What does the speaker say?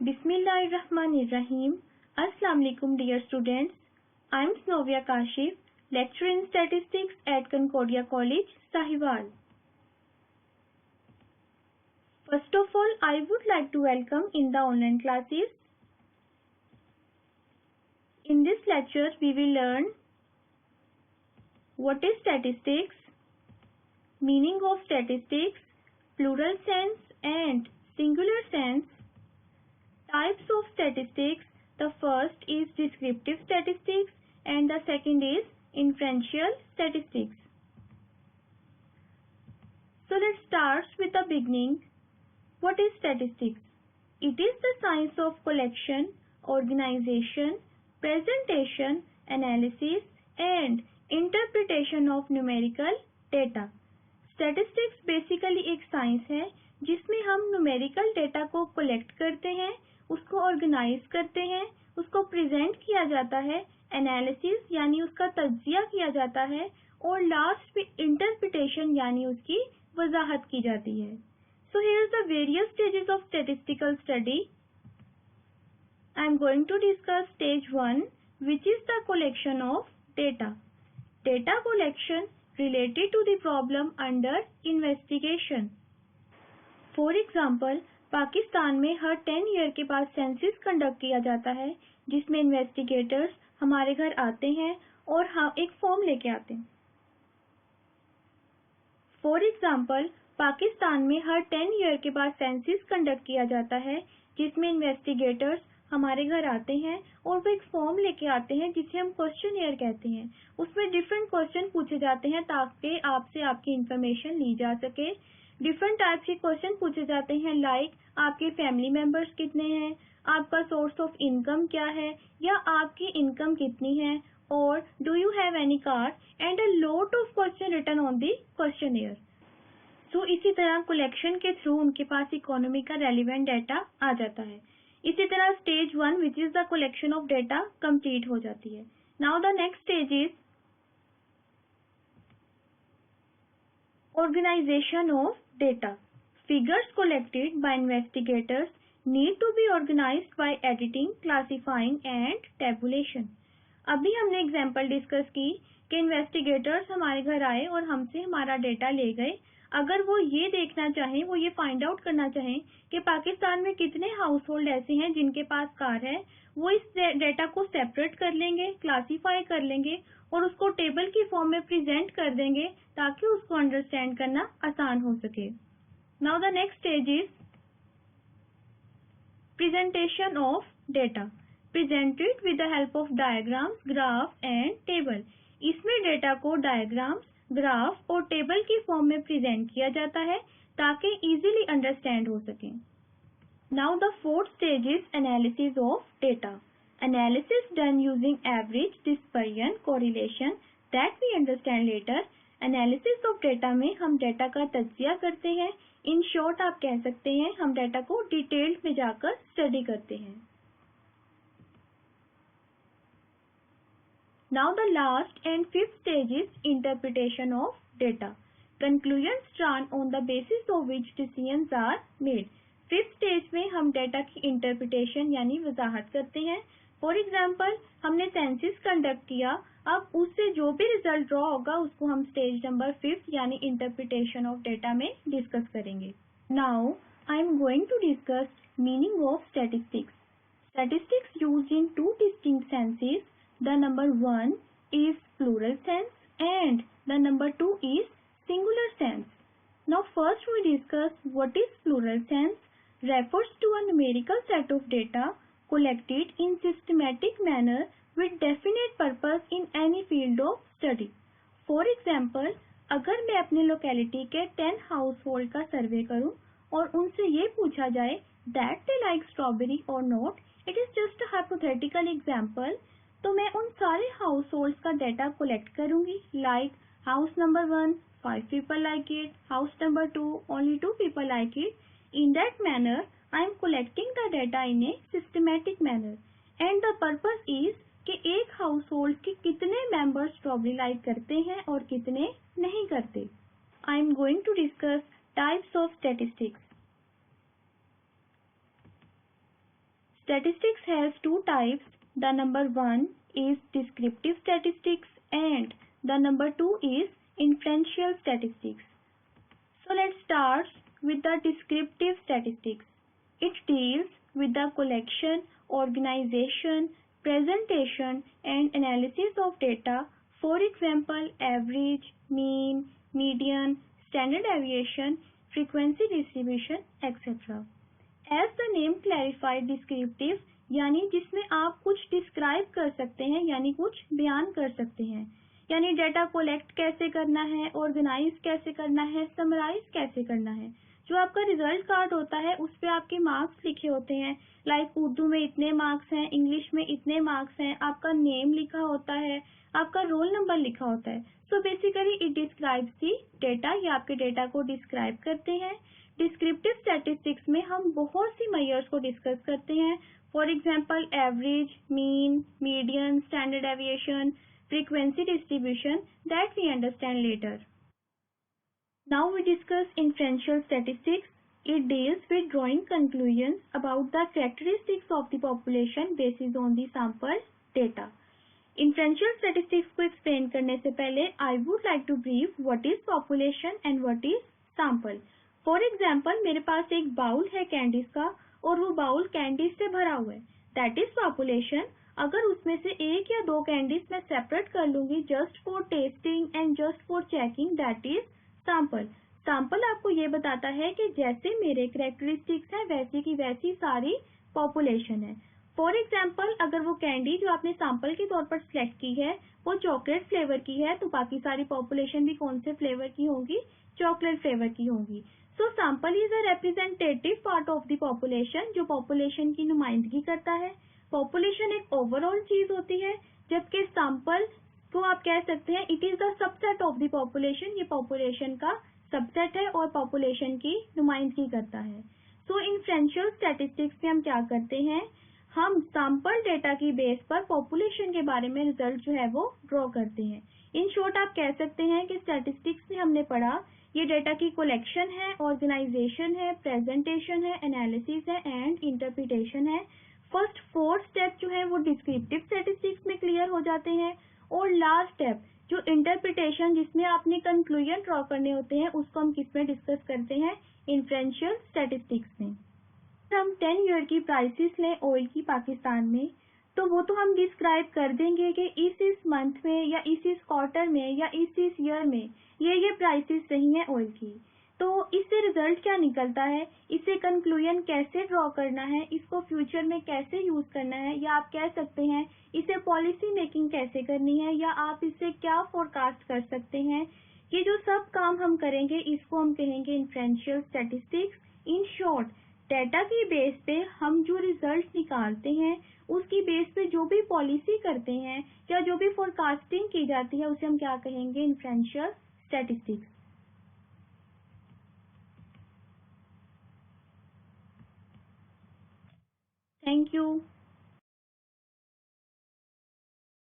Bismillahirrahmanirrahim. Assalamu alaikum dear students. I am Snovia Kashif, lecturer in statistics at Concordia College, Sahiwal. First of all, I would like to welcome in the online classes. In this lecture, we will learn what is statistics, meaning of statistics, plural sense and singular sense, types of statistics. The first is descriptive statistics and the second is inferential statistics. So let's start with the beginning. What is statistics? It is the science of collection, organization, presentation, analysis and interpretation of numerical data. Statistics basically एक science है जिसमें हम numerical data को collect करते हैं, उसको organise करते हैं, उसको प्रेजेंट किया जाता है, एनालिसिस यानी उसका तज्जिया किया जाता है और लास्ट पे इंटरप्रिटेशन यानी उसकी वजाहत की जाती है. So here the various stages of statistical study. I am going to discuss stage 1 which is the collection of data. Data collection related to the problem under investigation. For example, Pakistan में हर 10 year के बाद census conduct किया जाता है जिसमें investigators हमारे घर आते हैं और हम एक फॉर्म लेके आते हैं. फॉर एग्जाम्पल, पाकिस्तान में हर 10 ईयर के बाद सेंसस कंडक्ट किया जाता है जिसमें इन्वेस्टिगेटर्स हमारे घर आते हैं और वो एक फॉर्म लेके आते हैं जिसे हम क्वेश्चनियर कहते हैं. उसमें डिफरेंट क्वेश्चन पूछे जाते हैं ताकि आपसे आपकी इंफॉर्मेशन ली जा सके. डिफरेंट टाइप के क्वेश्चन पूछे जाते हैं लाइक आपके फैमिली मेंबर्स कितने हैं, आपका सोर्स ऑफ इनकम क्या है या आपकी इनकम कितनी है और do you have any car and a lot of question written on the questionnaire. So इसी तरह कलेक्शन के थ्रू उनके पास इकोनॉमी का रेलिवेंट डाटा आ जाता है. इसी तरह stage 1 which is the collection of data complete हो जाती है. Now the next stage is organization of data. Figures collected by investigators need to be organized by editing, classifying and tabulation. अभी हमने एग्जाम्पल डिस्कस की कि investigators हमारे घर आए और हमसे हमारा डेटा ले गए. अगर वो ये देखना चाहें, वो ये फाइंड आउट करना चाहें कि पाकिस्तान में कितने हाउस होल्ड ऐसे हैं जिनके पास कार है, वो इस डेटा को सेपरेट कर लेंगे, क्लासीफाई कर लेंगे और उसको टेबल की फॉर्म में प्रेजेंट कर देंगे ताकि उसको अंडरस्टैंड करना आसान हो सके. Now the next stage is presentation of data. Presented with the help of diagrams, graph and table. इसमें डेटा को डायग्राम्स, ग्राफ और टेबल की फॉर्म में प्रेजेंट किया जाता है ताकि इजीली अंडरस्टैंड हो सके. Now the fourth stage is analysis of data. Analysis done using average, dispersion, correlation that we understand later. Analysis of data में हम डेटा का तज्जिया करते हैं. इन शॉर्ट आप कह सकते हैं हम डेटा को डिटेल्ड में जाकर स्टडी करते हैं. Now the last and fifth stage is interpretation of data. Conclusions drawn on the basis of which decisions are made. Fifth stage में हम डेटा की इंटरप्रिटेशन यानी वजाहत करते हैं. फॉर एग्जाम्पल, हमने सेंसस कंडक्ट किया, अब उससे जो भी रिजल्ट ड्रॉ होगा उसको हम स्टेज नंबर 5 यानी इंटरप्रिटेशन ऑफ डेटा में डिस्कस करेंगे. Now I am going to discuss meaning of statistics. Statistics used in two distinct senses. The number 1 is plural sense and the number 2 is singular sense. Now first we discuss what is plural sense. Refers to a numerical set of data collected in systematic manner with definite purpose in any field of study. For example, अगर मैं अपने locality के 10 house hold का सर्वे करूं और उनसे ये पूछा जाए that they like strawberry or not, it is just a hypothetical example. तो मैं उन सारे हाउस होल्ड्स का डेटा कलेक्ट करूंगी like house number 1 5 people like it, house number 2 only 2 people like it. In that manner, I am collecting the data in a systematic manner, and the purpose is कि एक house hold के कितने members strawberry like करते हैं और कितने नहीं करते. I am going to discuss types of statistics. Statistics has two types. The number one is descriptive statistics and the number two is inferential statistics. So let's start with the descriptive statistics. It deals with the collection, organization, presentation and analysis of data. For example, average, mean, median, standard deviation, frequency distribution, etc. As the name clarified, descriptive यानी जिसमें आप कुछ describe कर सकते हैं, यानी कुछ बयान कर सकते हैं, यानी डेटा कोलेक्ट कैसे करना है, ऑर्गेनाइज कैसे करना है, समराइज कैसे करना है. जो आपका रिजल्ट कार्ड होता है उस पे आपके मार्क्स लिखे होते हैं, लाइक उर्दू में इतने मार्क्स हैं, इंग्लिश में इतने मार्क्स हैं, आपका नेम लिखा होता है, आपका रोल नंबर लिखा होता है. So basically it describes the data, ये आपके डेटा को डिस्क्राइब करते हैं. डिस्क्रिप्टिव स्टैटिस्टिक्स में हम बहुत सी मेजर्स को डिस्कस करते हैं. For example average, mean, median, standard deviation, frequency distribution that we understand later. Now we discuss inferential statistics. It deals with drawing conclusions about the characteristics of the population based on the sample data. Inferential statistics को explain करने से पहले I would like to brief what is population and what is sample. For example, मेरे पास एक bowl है candies का और वो बाउल कैंडीज से भरा हुआ है. That is population. अगर उसमें से एक या दो कैंडीज मैं सेपरेट कर लूंगी just for testing and just for checking, that is sample. Sample आपको ये बताता है कि जैसे मेरे कैरेक्टरिस्टिक्स हैं वैसी की वैसी सारी पॉपुलेशन है. फॉर एग्जांपल, अगर वो कैंडी जो आपने सैंपल के तौर पर सिलेक्ट की है वो चॉकलेट फ्लेवर की है तो बाकी सारी पॉपुलेशन भी कौन से फ्लेवर की होंगी, चॉकलेट फ्लेवर की होंगी. So sample is a representative part of the population जो पॉपुलेशन की नुमाइंदगी करता है. पॉपुलेशन एक ओवरऑल चीज होती है जबकि सैंपल को आप कह सकते हैं it is the subset of the population. ये पॉपुलेशन का सबसेट है और पॉपुलेशन की नुमाइंदगी करता है. सो इन्फ्रेंशियल स्टैटिस्टिक्स में हम क्या करते हैं, हम सैंपल डेटा की बेस पर पॉपुलेशन के बारे में रिजल्ट जो है वो ड्रॉ करते हैं. इन शॉर्ट आप कह सकते हैं कि स्टैटिस्टिक्स में हमने पढ़ा ये डेटा की कलेक्शन है, ऑर्गेनाइजेशन है, प्रेजेंटेशन है, एनालिसिस है एंड इंटरप्रिटेशन है. फर्स्ट 4 स्टेप जो है वो डिस्क्रिप्टिव स्टैटिस्टिक्स में क्लियर हो जाते हैं और लास्ट स्टेप जो इंटरप्रिटेशन जिसमें आपने कंक्लूजन ड्रॉ करने होते हैं उसको हम किस में डिस्कस करते हैं, इन्फ्रेंशियल स्टैटिस्टिक्स में. हम 10 ईयर की प्राइसेस लें ऑयल की पाकिस्तान में तो वो तो हम डिस्क्राइब कर देंगे कि इस मंथ में या इस क्वार्टर में या इस ईयर में ये प्राइसेस रही हैं ऑयल की. तो इससे रिजल्ट क्या निकलता है, इससे कंक्लूजन कैसे ड्रॉ करना है, इसको फ्यूचर में कैसे यूज करना है, या आप कह सकते हैं इसे पॉलिसी मेकिंग कैसे करनी है, या आप इससे क्या फोरकास्ट कर सकते हैं. ये जो सब काम हम करेंगे इसको हम कहेंगे inferential statistics. In short, data की बेस पे हम जो रिजल्ट निकालते हैं उसकी बेस पे जो भी पॉलिसी करते हैं या जो भी फोरकास्टिंग की जाती है उसे हम क्या कहेंगे, इन्फ्रेंशियल स्टैटिस्टिक्स. Thank you.